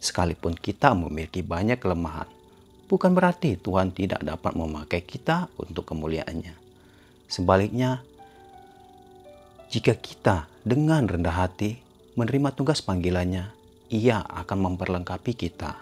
Sekalipun kita memiliki banyak kelemahan, bukan berarti Tuhan tidak dapat memakai kita untuk kemuliaan-Nya. Sebaliknya, jika kita dengan rendah hati menerima tugas panggilan-Nya, Ia akan memperlengkapi kita.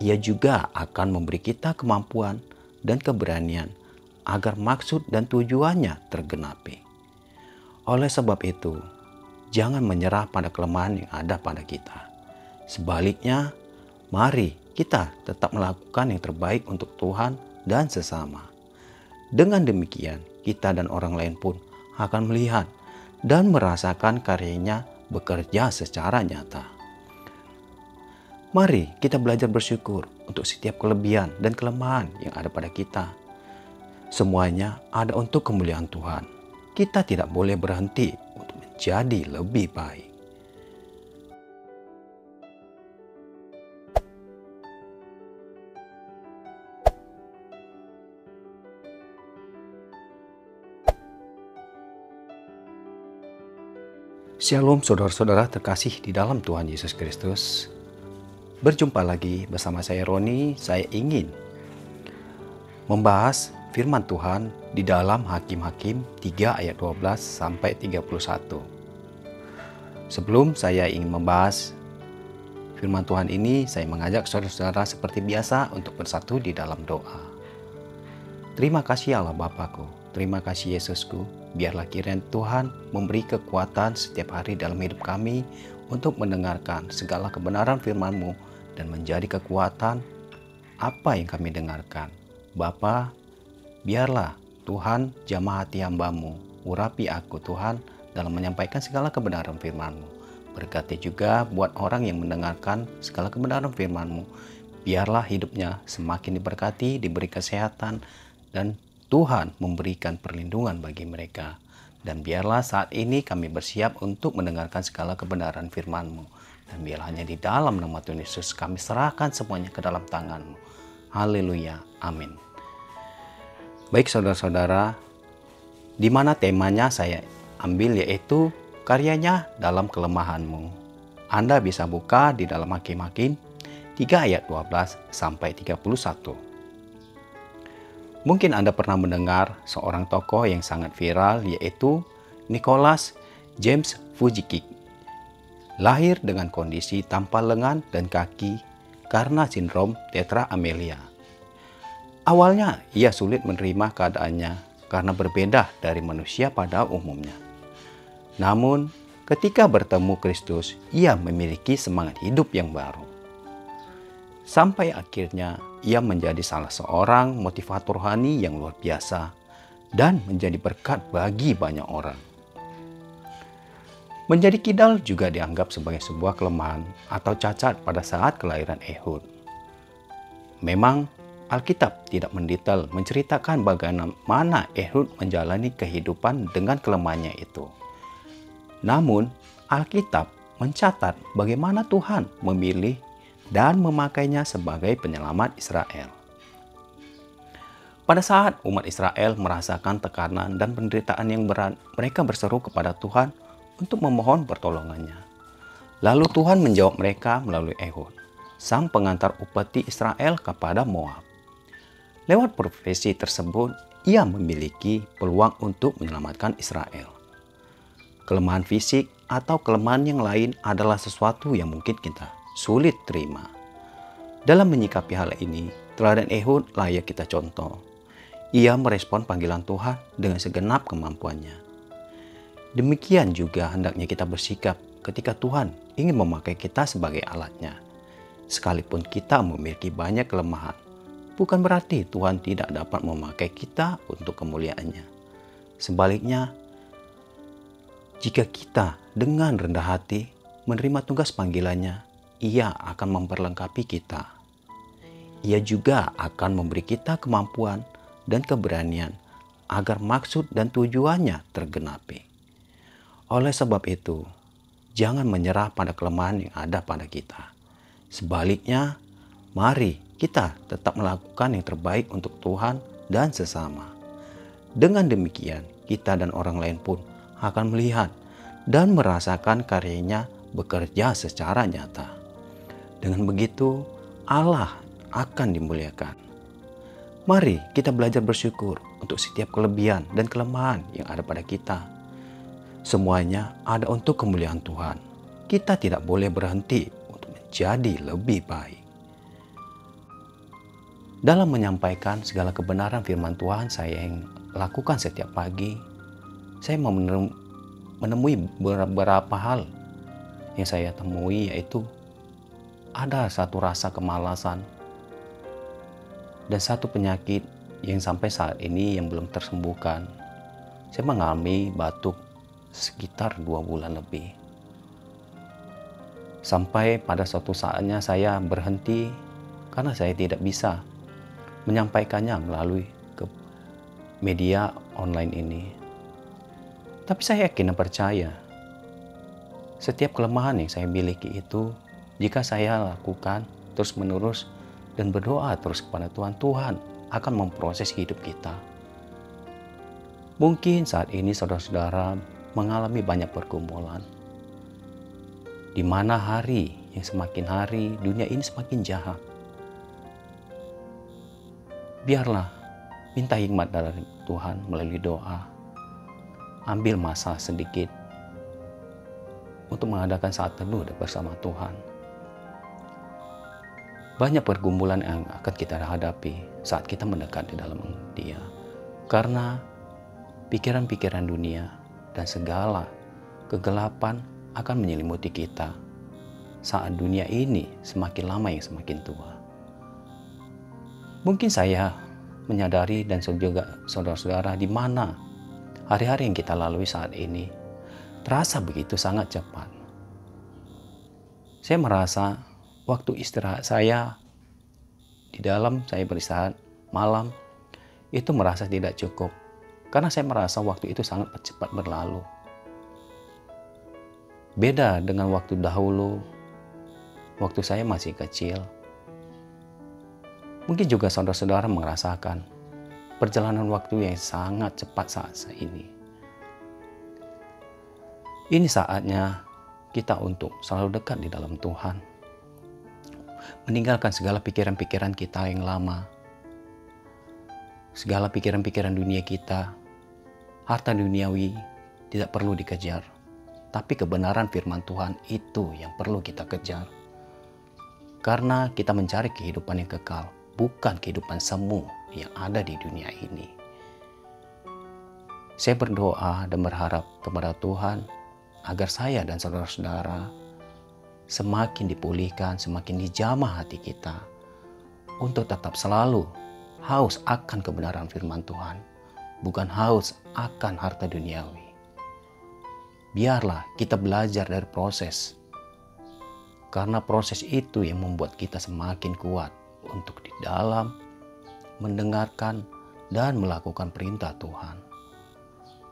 Ia juga akan memberi kita kemampuan dan keberanian agar maksud dan tujuannya tergenapi. Oleh sebab itu, jangan menyerah pada kelemahan yang ada pada kita. Sebaliknya, mari kita tetap melakukan yang terbaik untuk Tuhan dan sesama. Dengan demikian, kita dan orang lain pun akan melihat dan merasakan karyanya bekerja secara nyata. Mari kita belajar bersyukur untuk setiap kelebihan dan kelemahan yang ada pada kita. Semuanya ada untuk kemuliaan Tuhan. Kita tidak boleh berhenti untuk menjadi lebih baik. Shalom saudara-saudara terkasih di dalam Tuhan Yesus Kristus. Berjumpa lagi bersama saya Roni. Saya ingin membahas firman Tuhan di dalam Hakim-Hakim 3 ayat 12 sampai 31. Sebelum saya ingin membahas firman Tuhan ini, saya mengajak saudara-saudara seperti biasa untuk bersatu di dalam doa. Terima kasih Allah Bapakku, terima kasih Yesusku, biarlah kiranya Tuhan memberi kekuatan setiap hari dalam hidup kami untuk mendengarkan segala kebenaran firman-Mu dan menjadi kekuatan apa yang kami dengarkan. Bapa, biarlah Tuhan jamah hati hamba-Mu, urapi aku Tuhan dalam menyampaikan segala kebenaran firman-Mu. Berkati juga buat orang yang mendengarkan segala kebenaran firman-Mu. Biarlah hidupnya semakin diberkati, diberi kesehatan, dan Tuhan memberikan perlindungan bagi mereka. Dan biarlah saat ini kami bersiap untuk mendengarkan segala kebenaran firman-Mu. Dan biarlah hanya di dalam nama Tuhan Yesus kami serahkan semuanya ke dalam tangan-Mu. Haleluya. Amin. Baik saudara-saudara, di mana temanya saya ambil yaitu karyanya dalam kelemahanmu. Anda bisa buka di dalam Hakim-Hakim 3 ayat 12 sampai 31. Mungkin Anda pernah mendengar seorang tokoh yang sangat viral yaitu Nicholas James Vujicic. Lahir dengan kondisi tanpa lengan dan kaki karena sindrom tetra amelia. Awalnya ia sulit menerima keadaannya karena berbeda dari manusia pada umumnya. Namun ketika bertemu Kristus, ia memiliki semangat hidup yang baru. Sampai akhirnya ia menjadi salah seorang motivator rohani yang luar biasa dan menjadi berkat bagi banyak orang. Menjadi kidal juga dianggap sebagai sebuah kelemahan atau cacat pada saat kelahiran Ehud. Memang Alkitab tidak mendetail menceritakan bagaimana Ehud menjalani kehidupan dengan kelemahannya itu. Namun Alkitab mencatat bagaimana Tuhan memilih dan memakainya sebagai penyelamat Israel. Pada saat umat Israel merasakan tekanan dan penderitaan yang berat, mereka berseru kepada Tuhan untuk memohon pertolongannya. Lalu Tuhan menjawab mereka melalui Ehud, sang pengantar upeti Israel kepada Moab. Lewat profesi tersebut, ia memiliki peluang untuk menyelamatkan Israel. Kelemahan fisik atau kelemahan yang lain adalah sesuatu yang mungkin kita sulit terima. Dalam menyikapi hal ini, teladan Ehud layak kita contoh. Ia merespon panggilan Tuhan dengan segenap kemampuannya. Demikian juga hendaknya kita bersikap ketika Tuhan ingin memakai kita sebagai alatnya. Sekalipun kita memiliki banyak kelemahan, bukan berarti Tuhan tidak dapat memakai kita untuk kemuliaan-Nya. Sebaliknya, jika kita dengan rendah hati menerima tugas panggilan-Nya, Ia akan memperlengkapi kita. Ia juga akan memberi kita kemampuan dan keberanian agar maksud dan tujuannya tergenapi. Oleh sebab itu, jangan menyerah pada kelemahan yang ada pada kita. Sebaliknya, mari kita tetap melakukan yang terbaik untuk Tuhan dan sesama. Dengan demikian, kita dan orang lain pun akan melihat dan merasakan karyanya bekerja secara nyata. Dengan begitu, Allah akan dimuliakan. Mari kita belajar bersyukur untuk setiap kelebihan dan kelemahan yang ada pada kita. Semuanya ada untuk kemuliaan Tuhan. Kita tidak boleh berhenti untuk menjadi lebih baik. Dalam menyampaikan segala kebenaran firman Tuhan saya yang lakukan setiap pagi, saya menemui beberapa hal yang saya temui, yaitu ada satu rasa kemalasan dan satu penyakit yang sampai saat ini yang belum tersembuhkan. Saya mengalami batuk sekitar 2 bulan lebih. Sampai pada suatu saatnya saya berhenti karena saya tidak bisa menyampaikannya melalui ke media online ini. Tapi saya yakin dan percaya setiap kelemahan yang saya miliki itu, jika saya lakukan terus-menerus dan berdoa terus kepada Tuhan, Tuhan akan memproses hidup kita. Mungkin saat ini saudara-saudara mengalami banyak pergumulan, di mana hari yang semakin hari dunia ini semakin jahat. Biarlah minta hikmat dari Tuhan melalui doa. Ambil masa sedikit untuk mengadakan saat teduh bersama Tuhan. Banyak pergumulan yang akan kita hadapi saat kita mendekat di dalam Dia. Karena pikiran-pikiran dunia dan segala kegelapan akan menyelimuti kita saat dunia ini semakin lama yang semakin tua. Mungkin saya menyadari dan juga saudara-saudara di mana hari-hari yang kita lalui saat ini terasa begitu sangat cepat. Saya merasa waktu istirahat saya di dalam saya beristirahat malam itu merasa tidak cukup. Karena saya merasa waktu itu sangat cepat berlalu. Beda dengan waktu dahulu, waktu saya masih kecil. Mungkin juga saudara-saudara merasakan perjalanan waktu yang sangat cepat saat ini. Ini saatnya kita untuk selalu dekat di dalam Tuhan. Meninggalkan segala pikiran-pikiran kita yang lama. Segala pikiran-pikiran dunia kita, harta duniawi tidak perlu dikejar. Tapi kebenaran firman Tuhan itu yang perlu kita kejar. Karena kita mencari kehidupan yang kekal, bukan kehidupan semu yang ada di dunia ini. Saya berdoa dan berharap kepada Tuhan agar saya dan saudara-saudara semakin dipulihkan, semakin dijamah hati kita untuk tetap selalu haus akan kebenaran firman Tuhan, bukan haus akan harta duniawi. Biarlah kita belajar dari proses, karena proses itu yang membuat kita semakin kuat untuk di dalam mendengarkan dan melakukan perintah Tuhan.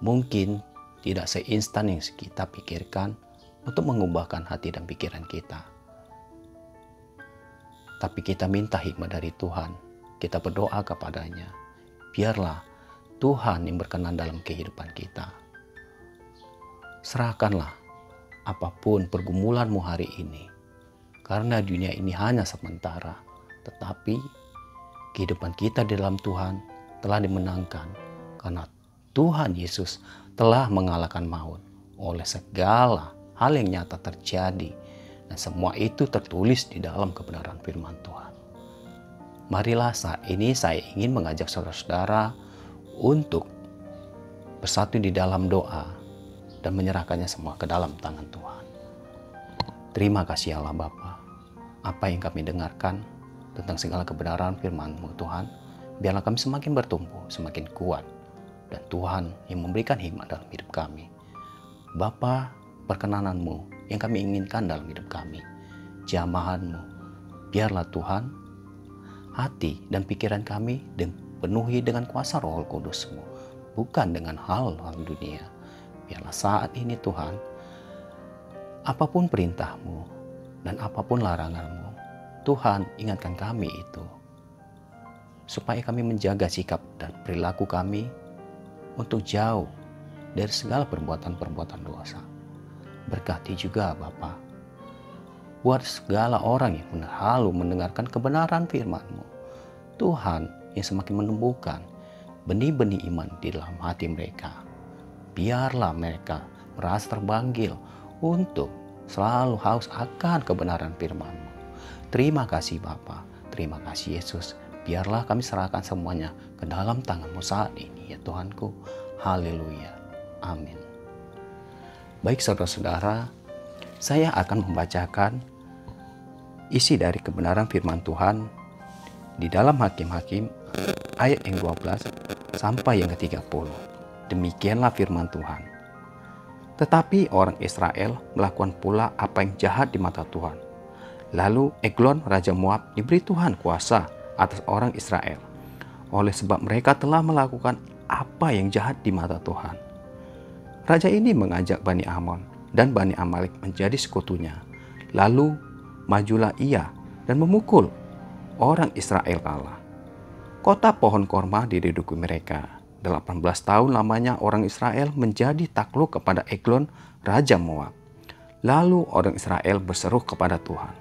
Mungkin tidak seinstan yang kita pikirkan untuk mengubahkan hati dan pikiran kita. Tapi kita minta hikmat dari Tuhan, kita berdoa kepadanya. Biarlah Tuhan yang berkenan dalam kehidupan kita. Serahkanlah apapun pergumulanmu hari ini, karena dunia ini hanya sementara. Tetapi kehidupan kita di dalam Tuhan telah dimenangkan karena Tuhan Yesus telah mengalahkan maut oleh segala hal yang nyata terjadi, dan semua itu tertulis di dalam kebenaran firman Tuhan. Marilah saat ini saya ingin mengajak saudara-saudara untuk bersatu di dalam doa dan menyerahkannya semua ke dalam tangan Tuhan. Terima kasih Allah Bapa, apa yang kami dengarkan tentang segala kebenaran firman-Mu Tuhan, biarlah kami semakin bertumbuh, semakin kuat, dan Tuhan yang memberikan hikmat dalam hidup kami. Bapa, perkenanan-Mu yang kami inginkan dalam hidup kami, jamahan-Mu, biarlah Tuhan hati dan pikiran kami dipenuhi dengan kuasa Roh Kudus-Mu, bukan dengan hal-hal dunia. Biarlah saat ini Tuhan, apapun perintah-Mu dan apapun larangan-Mu, Tuhan ingatkan kami itu, supaya kami menjaga sikap dan perilaku kami untuk jauh dari segala perbuatan-perbuatan dosa. Berkati juga Bapa, buat segala orang yang selalu mendengarkan kebenaran firman-Mu. Tuhan yang semakin menumbuhkan benih-benih iman di dalam hati mereka. Biarlah mereka merasa terpanggil untuk selalu haus akan kebenaran firman-Mu. Terima kasih Bapa, terima kasih Yesus. Biarlah kami serahkan semuanya ke dalam tangan-Mu saat ini ya Tuhanku. Haleluya. Amin. Baik saudara-saudara, saya akan membacakan isi dari kebenaran firman Tuhan di dalam Hakim-Hakim ayat yang 12 sampai yang ke-30. Demikianlah firman Tuhan. Tetapi orang Israel melakukan pula apa yang jahat di mata Tuhan. Lalu Eglon Raja Moab diberi Tuhan kuasa atas orang Israel, oleh sebab mereka telah melakukan apa yang jahat di mata Tuhan. Raja ini mengajak Bani Amon dan Bani Amalek menjadi sekutunya. Lalu majulah ia dan memukul orang Israel kalah. Kota pohon korma diduduki mereka. 18 tahun lamanya orang Israel menjadi takluk kepada Eglon Raja Moab. Lalu orang Israel berseru kepada Tuhan.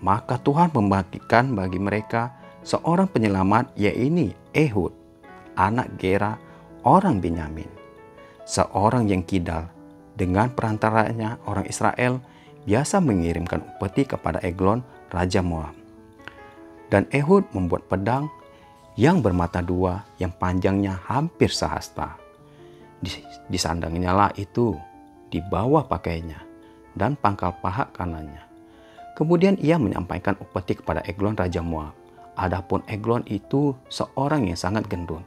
Maka Tuhan membangkitkan bagi mereka seorang penyelamat, yaitu Ehud, anak Gera, orang Benyamin. Seorang yang kidal, dengan perantaranya orang Israel biasa mengirimkan upeti kepada Eglon, Raja Moab. Dan Ehud membuat pedang yang bermata dua, yang panjangnya hampir sehasta. Disandangnya lah itu di bawah pakainya dan pangkal paha kanannya. Kemudian ia menyampaikan upeti kepada Eglon Raja Moab. Adapun Eglon itu seorang yang sangat gendut.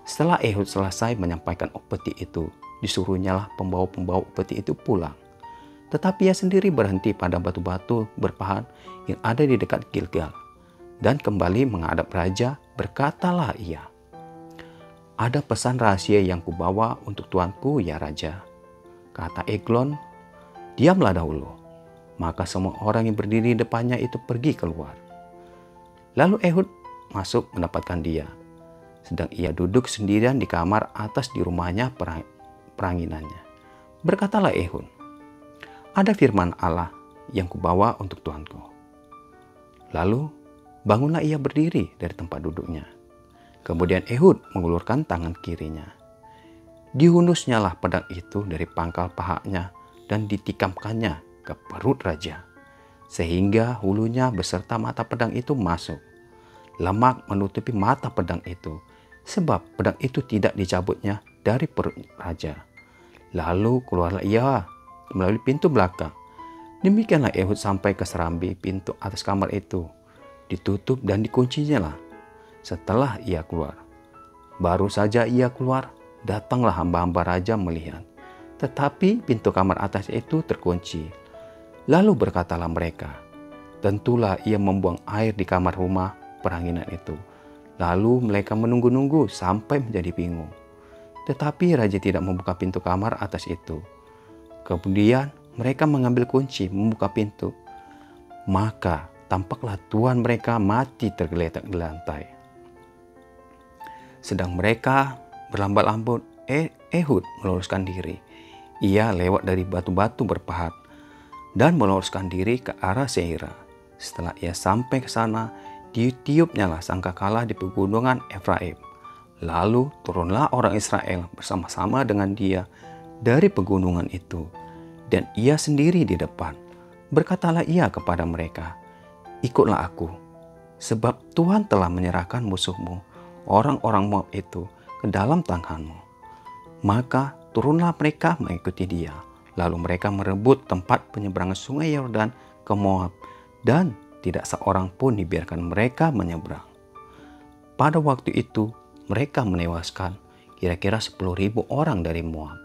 Setelah Ehud selesai menyampaikan upeti itu, disuruhnyalah pembawa-pembawa upeti itu pulang. Tetapi ia sendiri berhenti pada batu-batu berpahat yang ada di dekat Gilgal. Dan kembali menghadap raja, berkatalah ia, "Ada pesan rahasia yang kubawa untuk tuanku ya raja." Kata Eglon, "Diamlah dahulu." Maka semua orang yang berdiri di depannya itu pergi keluar. Lalu Ehud masuk mendapatkan dia, sedang ia duduk sendirian di kamar atas di rumahnya peranginannya. Berkatalah Ehud, "Ada firman Allah yang kubawa untuk tuanku." Lalu bangunlah ia berdiri dari tempat duduknya. Kemudian Ehud mengulurkan tangan kirinya. Dihunusnyalah pedang itu dari pangkal pahanya dan ditikamkannya ke perut raja, sehingga hulunya beserta mata pedang itu masuk. Lemak menutupi mata pedang itu, sebab pedang itu tidak dicabutnya dari perut raja. Lalu keluarlah ia melalui pintu belakang. Demikianlah Ehud sampai ke serambi pintu atas kamar itu, ditutup dan dikuncinya lah. Setelah ia keluar, baru saja ia keluar, datanglah hamba-hamba raja melihat, tetapi pintu kamar atas itu terkunci. Lalu berkatalah mereka, "Tentulah ia membuang air di kamar rumah peranginan itu." Lalu mereka menunggu-nunggu sampai menjadi bingung. Tetapi raja tidak membuka pintu kamar atas itu. Kemudian mereka mengambil kunci membuka pintu. Maka tampaklah tuan mereka mati tergeletak di lantai. Sedang mereka berlambat-lambat, Ehud meluruskan diri. Ia lewat dari batu-batu berpahat dan meluruskan diri ke arah Seira. Setelah ia sampai ke sana, ditiupnyalah sangkakala di pegunungan Efraim. Lalu turunlah orang Israel bersama-sama dengan dia dari pegunungan itu, dan ia sendiri di depan. Berkatalah ia kepada mereka, "Ikutlah aku, sebab Tuhan telah menyerahkan musuhmu, orang-orang Moab itu, ke dalam tanganmu." Maka turunlah mereka mengikuti dia. Lalu mereka merebut tempat penyeberangan sungai Yordan ke Moab, dan tidak seorang pun dibiarkan mereka menyeberang. Pada waktu itu mereka menewaskan kira-kira 10.000 orang dari Moab.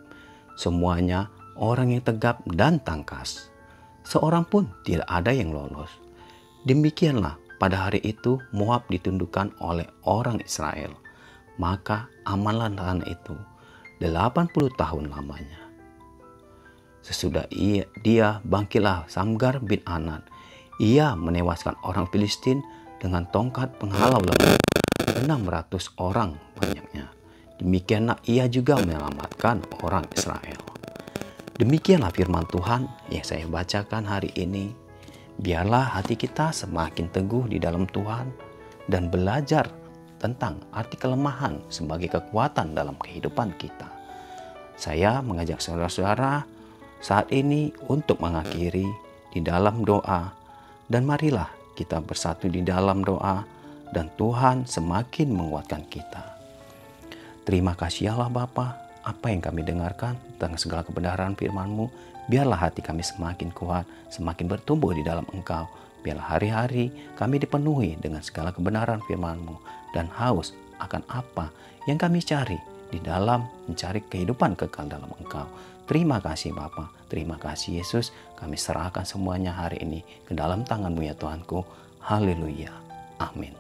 Semuanya orang yang tegap dan tangkas. Seorang pun tidak ada yang lolos. Demikianlah pada hari itu Moab ditundukkan oleh orang Israel. Maka amanlah tanah itu 80 tahun lamanya. Sesudah dia bangkitlah Samgar bin Anat. Ia menewaskan orang Filistin dengan tongkat penghalau lembu, 600 orang banyaknya. Demikianlah ia juga menyelamatkan orang Israel. Demikianlah firman Tuhan yang saya bacakan hari ini. Biarlah hati kita semakin teguh di dalam Tuhan dan belajar tentang arti kelemahan sebagai kekuatan dalam kehidupan kita. Saya mengajak saudara-saudara saat ini untuk mengakhiri di dalam doa, dan marilah kita bersatu di dalam doa dan Tuhan semakin menguatkan kita. Terima kasih Allah Bapa, apa yang kami dengarkan tentang segala kebenaran firman-Mu, biarlah hati kami semakin kuat, semakin bertumbuh di dalam Engkau. Biarlah hari-hari kami dipenuhi dengan segala kebenaran firman-Mu dan haus akan apa yang kami cari di dalam mencari kehidupan kekal dalam Engkau. Terima kasih Bapa, terima kasih Yesus, kami serahkan semuanya hari ini ke dalam tangan-Mu ya Tuhanku. Haleluya. Amin.